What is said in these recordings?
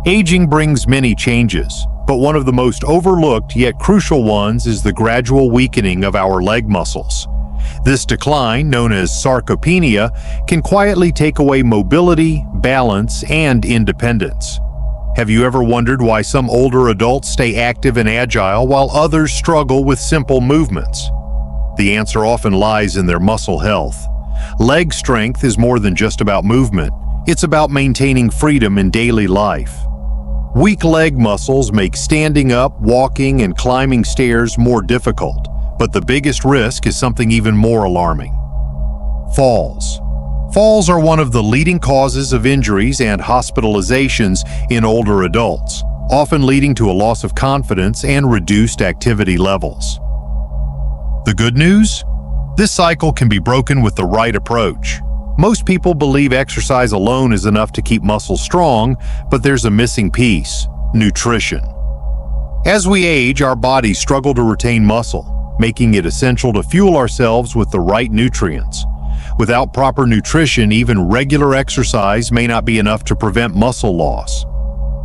Aging brings many changes, but one of the most overlooked yet crucial ones is the gradual weakening of our leg muscles. This decline, known as sarcopenia, can quietly take away mobility, balance, and independence. Have you ever wondered why some older adults stay active and agile while others struggle with simple movements? The answer often lies in their muscle health. Leg strength is more than just about movement. It's about maintaining freedom in daily life. Weak leg muscles make standing up, walking, and climbing stairs more difficult, but the biggest risk is something even more alarming: falls. Falls are one of the leading causes of injuries and hospitalizations in older adults, often leading to a loss of confidence and reduced activity levels. The good news? This cycle can be broken with the right approach. Most people believe exercise alone is enough to keep muscles strong, but there's a missing piece: nutrition. As we age, our bodies struggle to retain muscle, making it essential to fuel ourselves with the right nutrients. Without proper nutrition, even regular exercise may not be enough to prevent muscle loss.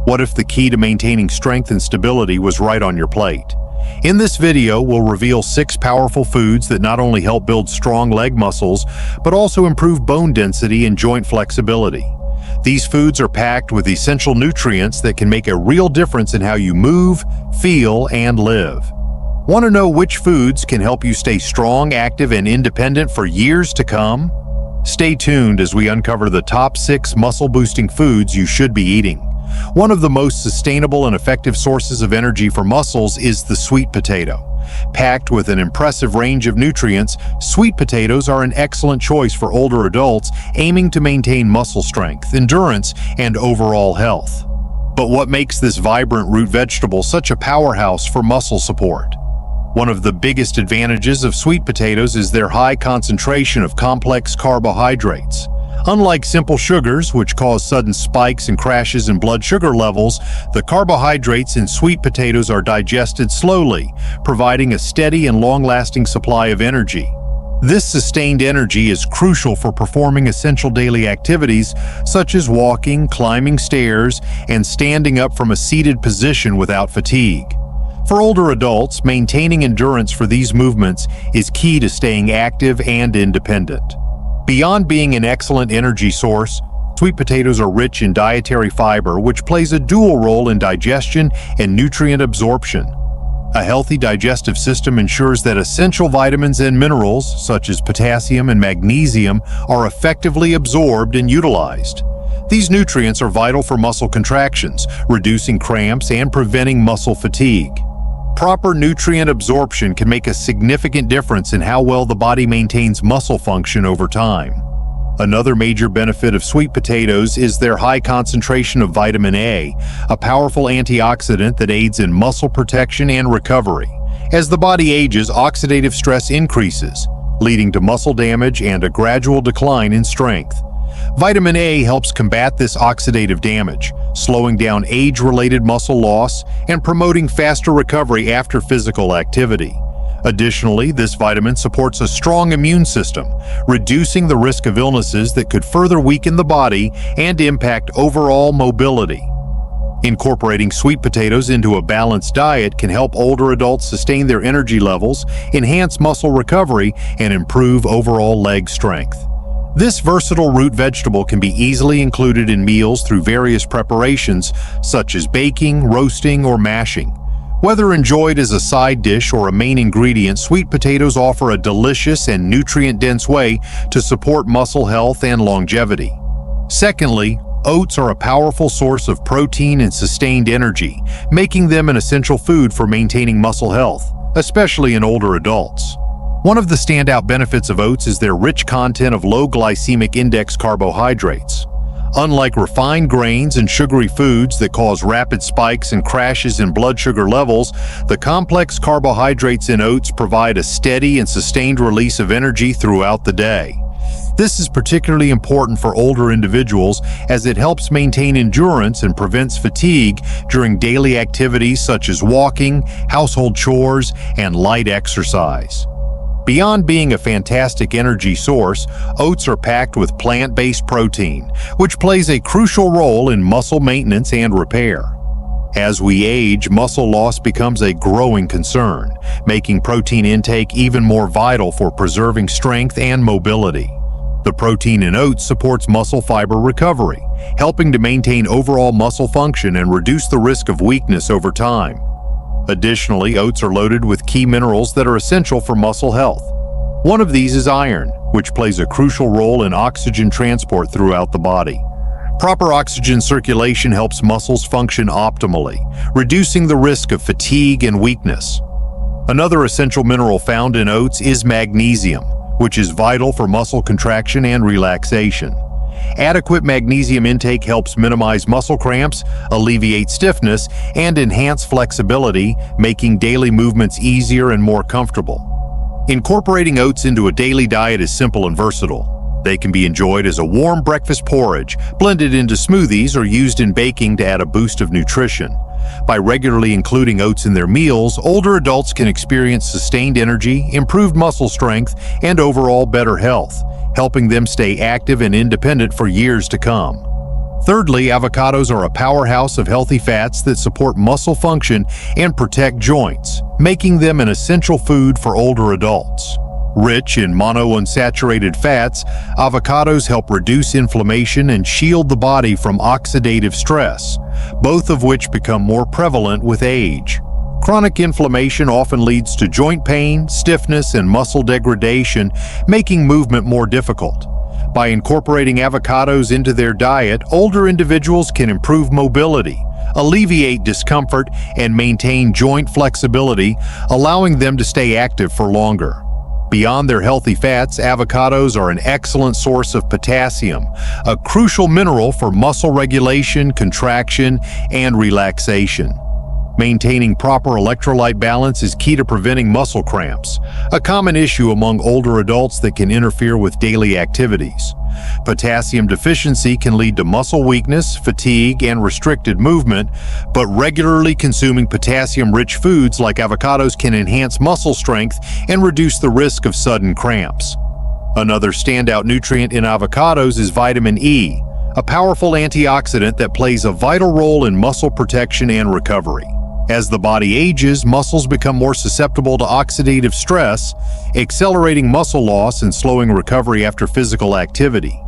What if the key to maintaining strength and stability was right on your plate? In this video, we'll reveal 6 powerful foods that not only help build strong leg muscles, but also improve bone density and joint flexibility. These foods are packed with essential nutrients that can make a real difference in how you move, feel, and live. Want to know which foods can help you stay strong, active, and independent for years to come? Stay tuned as we uncover the top 6 muscle-boosting foods you should be eating. One of the most sustainable and effective sources of energy for muscles is the sweet potato. Packed with an impressive range of nutrients, sweet potatoes are an excellent choice for older adults aiming to maintain muscle strength, endurance, and overall health. But what makes this vibrant root vegetable such a powerhouse for muscle support? One of the biggest advantages of sweet potatoes is their high concentration of complex carbohydrates. Unlike simple sugars, which cause sudden spikes and crashes in blood sugar levels, the carbohydrates in sweet potatoes are digested slowly, providing a steady and long-lasting supply of energy. This sustained energy is crucial for performing essential daily activities such as walking, climbing stairs, and standing up from a seated position without fatigue. For older adults, maintaining endurance for these movements is key to staying active and independent. Beyond being an excellent energy source, sweet potatoes are rich in dietary fiber, which plays a dual role in digestion and nutrient absorption. A healthy digestive system ensures that essential vitamins and minerals, such as potassium and magnesium, are effectively absorbed and utilized. These nutrients are vital for muscle contractions, reducing cramps and preventing muscle fatigue. Proper nutrient absorption can make a significant difference in how well the body maintains muscle function over time. Another major benefit of sweet potatoes is their high concentration of vitamin A, a powerful antioxidant that aids in muscle protection and recovery. As the body ages, oxidative stress increases, leading to muscle damage and a gradual decline in strength. Vitamin A helps combat this oxidative damage, slowing down age-related muscle loss and promoting faster recovery after physical activity. Additionally, this vitamin supports a strong immune system, reducing the risk of illnesses that could further weaken the body and impact overall mobility. Incorporating sweet potatoes into a balanced diet can help older adults sustain their energy levels, enhance muscle recovery, and improve overall leg strength. This versatile root vegetable can be easily included in meals through various preparations, such as baking, roasting, or mashing. Whether enjoyed as a side dish or a main ingredient, sweet potatoes offer a delicious and nutrient-dense way to support muscle health and longevity. Secondly, oats are a powerful source of protein and sustained energy, making them an essential food for maintaining muscle health, especially in older adults. One of the standout benefits of oats is their rich content of low glycemic index carbohydrates. Unlike refined grains and sugary foods that cause rapid spikes and crashes in blood sugar levels, the complex carbohydrates in oats provide a steady and sustained release of energy throughout the day. This is particularly important for older individuals as it helps maintain endurance and prevents fatigue during daily activities such as walking, household chores, and light exercise. Beyond being a fantastic energy source, oats are packed with plant-based protein, which plays a crucial role in muscle maintenance and repair. As we age, muscle loss becomes a growing concern, making protein intake even more vital for preserving strength and mobility. The protein in oats supports muscle fiber recovery, helping to maintain overall muscle function and reduce the risk of weakness over time. Additionally, oats are loaded with key minerals that are essential for muscle health. One of these is iron, which plays a crucial role in oxygen transport throughout the body. Proper oxygen circulation helps muscles function optimally, reducing the risk of fatigue and weakness. Another essential mineral found in oats is magnesium, which is vital for muscle contraction and relaxation. Adequate magnesium intake helps minimize muscle cramps, alleviate stiffness, and enhance flexibility, making daily movements easier and more comfortable. Incorporating oats into a daily diet is simple and versatile. They can be enjoyed as a warm breakfast porridge, blended into smoothies, or used in baking to add a boost of nutrition. By regularly including oats in their meals, older adults can experience sustained energy, improved muscle strength, and overall better health, helping them stay active and independent for years to come. Thirdly, avocados are a powerhouse of healthy fats that support muscle function and protect joints, making them an essential food for older adults. Rich in monounsaturated fats, avocados help reduce inflammation and shield the body from oxidative stress, both of which become more prevalent with age. Chronic inflammation often leads to joint pain, stiffness, and muscle degradation, making movement more difficult. By incorporating avocados into their diet, older individuals can improve mobility, alleviate discomfort, and maintain joint flexibility, allowing them to stay active for longer. Beyond their healthy fats, avocados are an excellent source of potassium, a crucial mineral for muscle regulation, contraction, and relaxation. Maintaining proper electrolyte balance is key to preventing muscle cramps, a common issue among older adults that can interfere with daily activities. Potassium deficiency can lead to muscle weakness, fatigue, and restricted movement, but regularly consuming potassium-rich foods like avocados can enhance muscle strength and reduce the risk of sudden cramps. Another standout nutrient in avocados is vitamin E, a powerful antioxidant that plays a vital role in muscle protection and recovery. As the body ages, muscles become more susceptible to oxidative stress, accelerating muscle loss and slowing recovery after physical activity.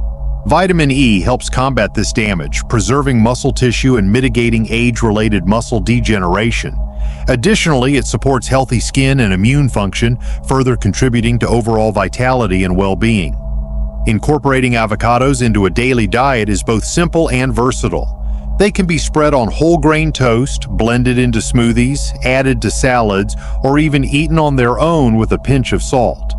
Vitamin E helps combat this damage, preserving muscle tissue and mitigating age-related muscle degeneration. Additionally, it supports healthy skin and immune function, further contributing to overall vitality and well-being. Incorporating avocados into a daily diet is both simple and versatile. They can be spread on whole grain toast, blended into smoothies, added to salads, or even eaten on their own with a pinch of salt.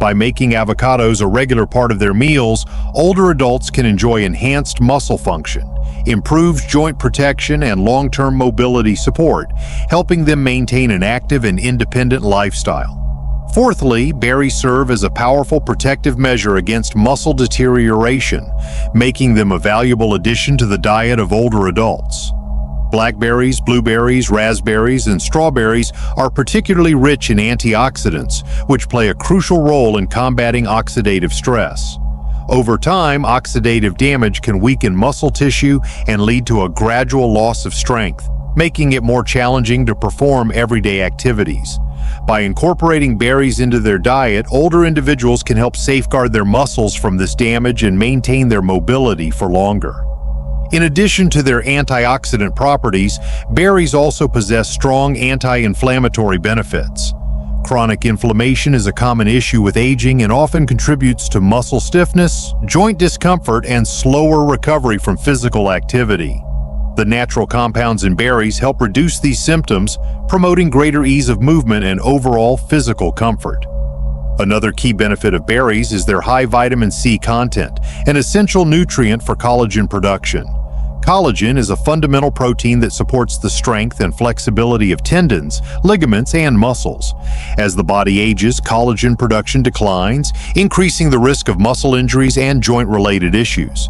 By making avocados a regular part of their meals, older adults can enjoy enhanced muscle function, improved joint protection, and long-term mobility support, helping them maintain an active and independent lifestyle. Fourthly, berries serve as a powerful protective measure against muscle deterioration, making them a valuable addition to the diet of older adults. Blackberries, blueberries, raspberries, and strawberries are particularly rich in antioxidants, which play a crucial role in combating oxidative stress. Over time, oxidative damage can weaken muscle tissue and lead to a gradual loss of strength, making it more challenging to perform everyday activities. By incorporating berries into their diet, older individuals can help safeguard their muscles from this damage and maintain their mobility for longer. In addition to their antioxidant properties, berries also possess strong anti-inflammatory benefits. Chronic inflammation is a common issue with aging and often contributes to muscle stiffness, joint discomfort, and slower recovery from physical activity. The natural compounds in berries help reduce these symptoms, promoting greater ease of movement and overall physical comfort. Another key benefit of berries is their high vitamin C content, an essential nutrient for collagen production. Collagen is a fundamental protein that supports the strength and flexibility of tendons, ligaments, and muscles. As the body ages, collagen production declines, increasing the risk of muscle injuries and joint-related issues.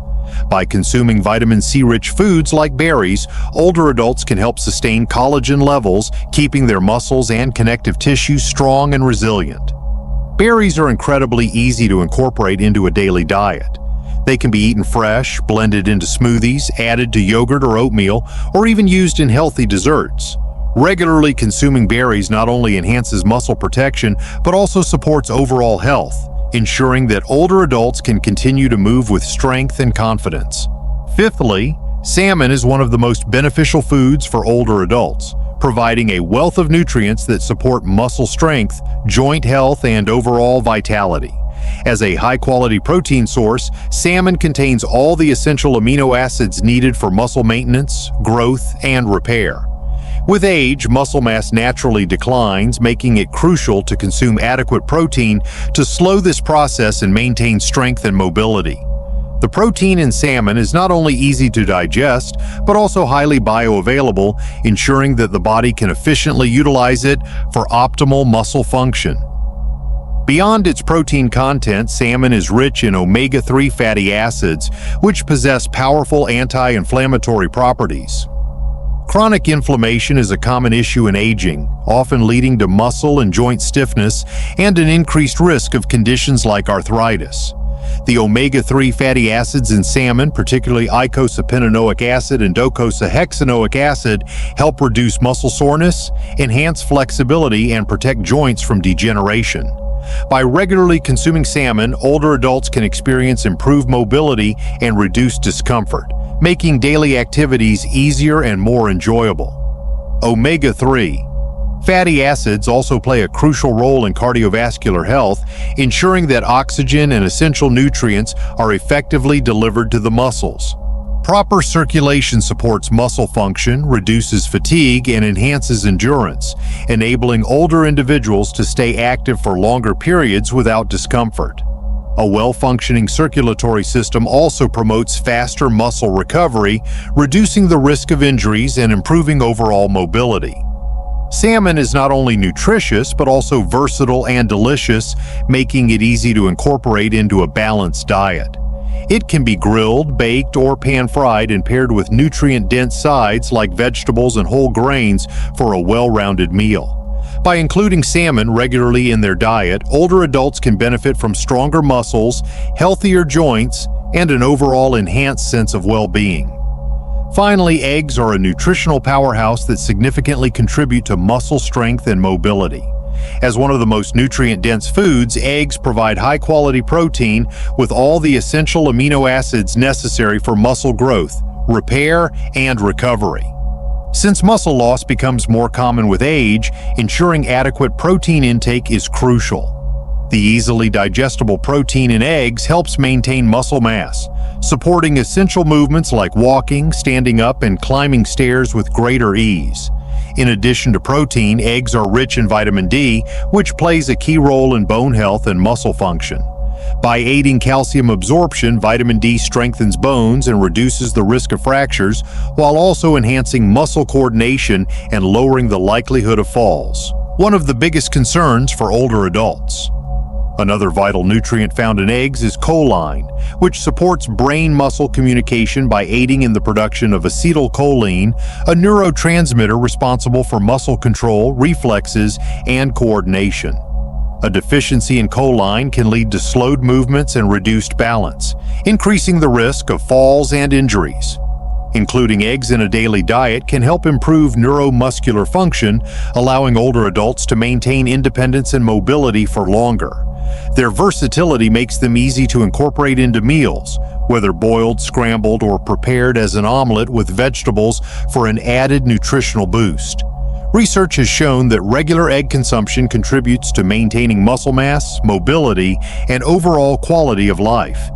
By consuming vitamin C-rich foods like berries, older adults can help sustain collagen levels, keeping their muscles and connective tissue strong and resilient. Berries are incredibly easy to incorporate into a daily diet. They can be eaten fresh, blended into smoothies, added to yogurt or oatmeal, or even used in healthy desserts. Regularly consuming berries not only enhances muscle protection, but also supports overall health, ensuring that older adults can continue to move with strength and confidence. Fifthly, salmon is one of the most beneficial foods for older adults, providing a wealth of nutrients that support muscle strength, joint health, and overall vitality. As a high-quality protein source, salmon contains all the essential amino acids needed for muscle maintenance, growth, and repair. With age, muscle mass naturally declines, making it crucial to consume adequate protein to slow this process and maintain strength and mobility. The protein in salmon is not only easy to digest, but also highly bioavailable, ensuring that the body can efficiently utilize it for optimal muscle function. Beyond its protein content, salmon is rich in omega-3 fatty acids, which possess powerful anti-inflammatory properties. Chronic inflammation is a common issue in aging, often leading to muscle and joint stiffness and an increased risk of conditions like arthritis. The omega-3 fatty acids in salmon, particularly eicosapentaenoic acid and docosahexaenoic acid, help reduce muscle soreness, enhance flexibility, and protect joints from degeneration. By regularly consuming salmon, older adults can experience improved mobility and reduced discomfort, making daily activities easier and more enjoyable. Omega-3 fatty acids also play a crucial role in cardiovascular health, ensuring that oxygen and essential nutrients are effectively delivered to the muscles. Proper circulation supports muscle function, reduces fatigue, and enhances endurance, enabling older individuals to stay active for longer periods without discomfort. A well-functioning circulatory system also promotes faster muscle recovery, reducing the risk of injuries and improving overall mobility. Salmon is not only nutritious, but also versatile and delicious, making it easy to incorporate into a balanced diet. It can be grilled, baked, or pan-fried and paired with nutrient-dense sides like vegetables and whole grains for a well-rounded meal. By including salmon regularly in their diet, older adults can benefit from stronger muscles, healthier joints, and an overall enhanced sense of well-being. Finally, eggs are a nutritional powerhouse that significantly contribute to muscle strength and mobility. As one of the most nutrient-dense foods, eggs provide high-quality protein with all the essential amino acids necessary for muscle growth, repair, and recovery. Since muscle loss becomes more common with age, ensuring adequate protein intake is crucial. The easily digestible protein in eggs helps maintain muscle mass, supporting essential movements like walking, standing up, and climbing stairs with greater ease. In addition to protein, eggs are rich in vitamin D, which plays a key role in bone health and muscle function. By aiding calcium absorption, vitamin D strengthens bones and reduces the risk of fractures, while also enhancing muscle coordination and lowering the likelihood of falls, one of the biggest concerns for older adults. Another vital nutrient found in eggs is choline, which supports brain-muscle communication by aiding in the production of acetylcholine, a neurotransmitter responsible for muscle control, reflexes, and coordination. A deficiency in choline can lead to slowed movements and reduced balance, increasing the risk of falls and injuries. Including eggs in a daily diet can help improve neuromuscular function, allowing older adults to maintain independence and mobility for longer. Their versatility makes them easy to incorporate into meals, whether boiled, scrambled, or prepared as an omelet with vegetables for an added nutritional boost. Research has shown that regular egg consumption contributes to maintaining muscle mass, mobility, and overall quality of life.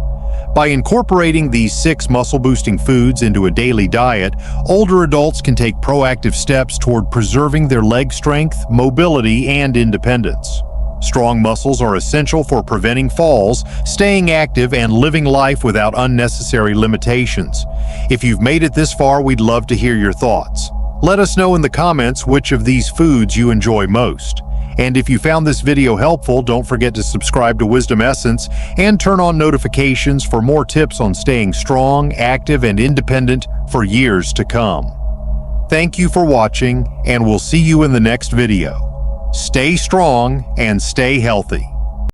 By incorporating these 6 muscle-boosting foods into a daily diet, older adults can take proactive steps toward preserving their leg strength, mobility, and independence. Strong muscles are essential for preventing falls, staying active, and living life without unnecessary limitations. If you've made it this far, we'd love to hear your thoughts. Let us know in the comments which of these foods you enjoy most. And if you found this video helpful, don't forget to subscribe to Wisdom Essence and turn on notifications for more tips on staying strong, active, and independent for years to come. Thank you for watching, and we'll see you in the next video. Stay strong and stay healthy.